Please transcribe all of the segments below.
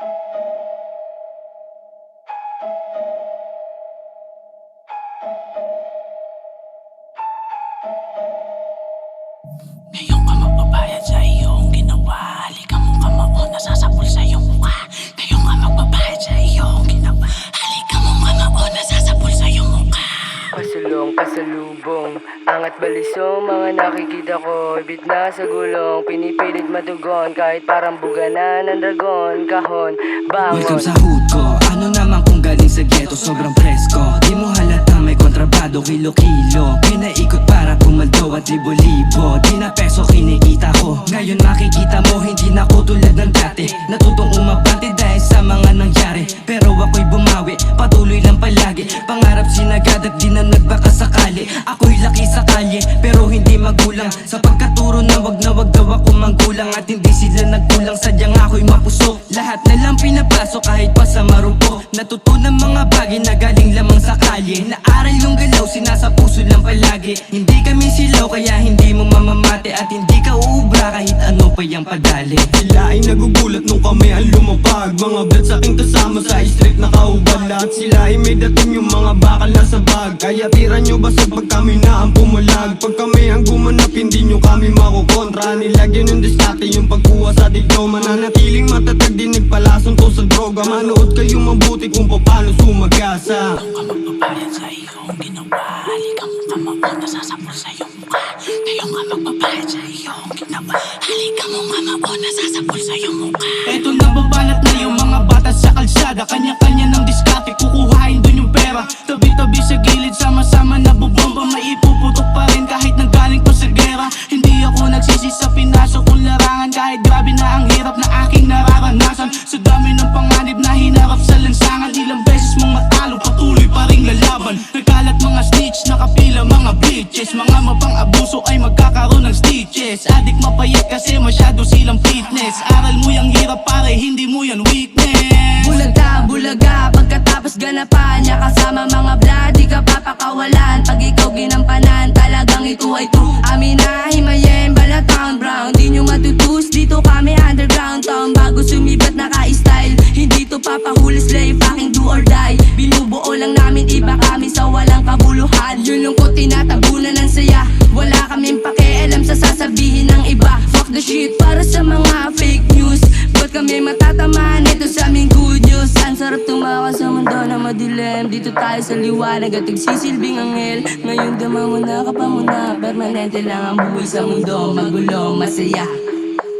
Ngayon ka magbabayad sa iyong ginawa. Halika mo ka mauna, sasapul sa iyong mukha. Ngayon ka magbabayad sa iyong ginawa. Halika mo ka mauna, sasapul sa iyong mukha. Pasulong, pasalubong, angat balisong, mga nakikita ko ibit na sa gulong, pinipilit madugon kahit parang buganan ng dragon. Kahon, bangon. Welcome sa hood ko, ano naman kung galing sa ghetto, sobrang presko. Di mo halata may kontrabado, kilo-kilo, pinaikot para pumaldo at libo-libo. Di na peso kinikita ko, ngayon makikita mo hindi na ko tulad ng dati. Natutong umabante dahil sa mga nangyari, pero ako'y bumawi, patuloy lang palagi. Pangarap sinagad at di na nagbakasakali. Ako'y laki sa kalye, pero hindi magulang. Sa pagkaturo na wag daw ako manggulang. At hindi sila nagkulang, sadyang ako'y mapuso. Lahat na lang pinapasok kahit pa sa marupo. Natutunan mga bagay na galing lamang sa kalye. Naaral yung galaw, sinasa puso lang palagi. Hindi kami silaw kaya hindi mo mamamate. At hindi ka uubra kahit ano pa yung padali. Sila ay nagugulat nung kami ang lumapag. Mga blood sa aking kasama sa street nakaubad. Lahat sila ay may dating yung mga bakal na sa bag. Kaya tira nyo basag pag kami na ang pumalag. Pag kami ang gumanap hindi nyo kami makukontra. Nilagyan yung diskarte yung pagkuha sa diploma. Nanatiling matatag din nagpalason to sa droga. Manood kayo mabuti kung paano sumagasa. Ngayon ka magbabayad sa iyong ginawa. Halika mo ka mauna, sasapul sa iyong mukha. Ngayon ka magbabayad sa iyong ginawa. Halika mo ka mauna, sasapul sa iyong mukha. Eto nababanat na yung mga bata sa kalsada. Kanya-kanya ng diskarte, kukuhain dun yung pera. Tabi-tabi sa gilid, sama-sama na bubomba. Maipuputok pa rin kahit nanggaling pa sa gera. Hindi ako nagsisi sa pinasok kong larangan. Kahit grabe na ang hirap na aking nararanasan. Sa dami ng panganib na hinarap sa lansangan. Ilang beses mong matalo, patuloy pa rin lalaban. Nagkalat mga snitch, nakapila mga bitches. Mga mapang abuso ay magkakaroon ng stitches. Adik mapayat kasi masyado silang fitness. Aral mo yung hirap pare, hindi mo yan weakness. Bulaga, pagkatapos ganapan niya kasama mga blood, di ka papakawalan. Pag ikaw ginampanan, talagang ito ay true. Amin na himayen, Balatown Brown. Di nyo matutus, dito kami underground town. Bago sumibat naka-style, hindi to papahuli slave, fucking do or die. Binubuo lang namin, iba kami sa walang kabuluhan. Yun lang ko tinatabunan ng saya. Wala kaming pakialam sa sasabihin ng iba. Fuck the shit para sa mga fake news. Ba't kami matatamaan, ito sa aming good news. Ang sarap tumawa sa mundo na madilim. Dito tayo sa liwanag at nagsisilbing anghel. Ngayon dama mo na kapamuna, permanente lang ang buhay sa mundo. Magulo, masaya.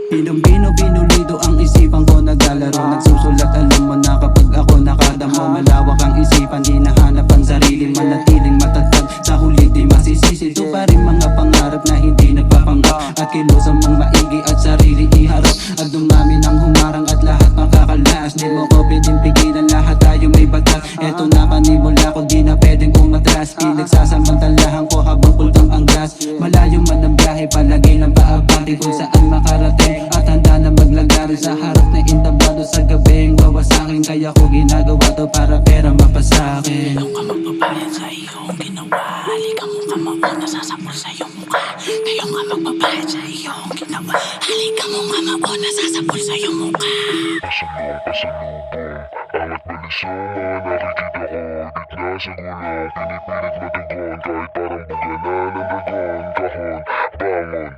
Pinong-pino, pinulido ang isipan ko naglalaro. Nagsusulat, alam mo na kapag ako nakadamo. Malawak ang isipan, di nahanap ang sarili. Manatiling matatag, sa huli di masisisi. Ito pa rin mga pangarap na hindi nagpapanggap. At kilusan mong maigi at sarili iharap. At dumami ng humarang at lahat makakalas. Di mo ko pwedeng pigilan, lahat tayo may batas. Eto na panimula ko, di na pwedeng umatras. Pinagsasamantalahan ko habang pultang ang gas. Malayo man ang biyahe, palagay lang paabante kung saan makarating. At handa na maglagarin sa harap na intablado sa gabing wawasakin. Kaya ko ginagawa to para pera mapasakin. Ngayon ka magbabayad sa iyong ginawa. Halika mo ka mauna, sasapul sa iyong mukha. Ngayon ka magbabayad sa iyong ginawa. Halika mo ka mauna, sasapul sa iyong mukha. Pasulong, pasalubong, angat balisong, mga nakikita ko ibit na sa gulong, pinipilit madugon kahit parang buganan ng dragon. Kahon, bangon.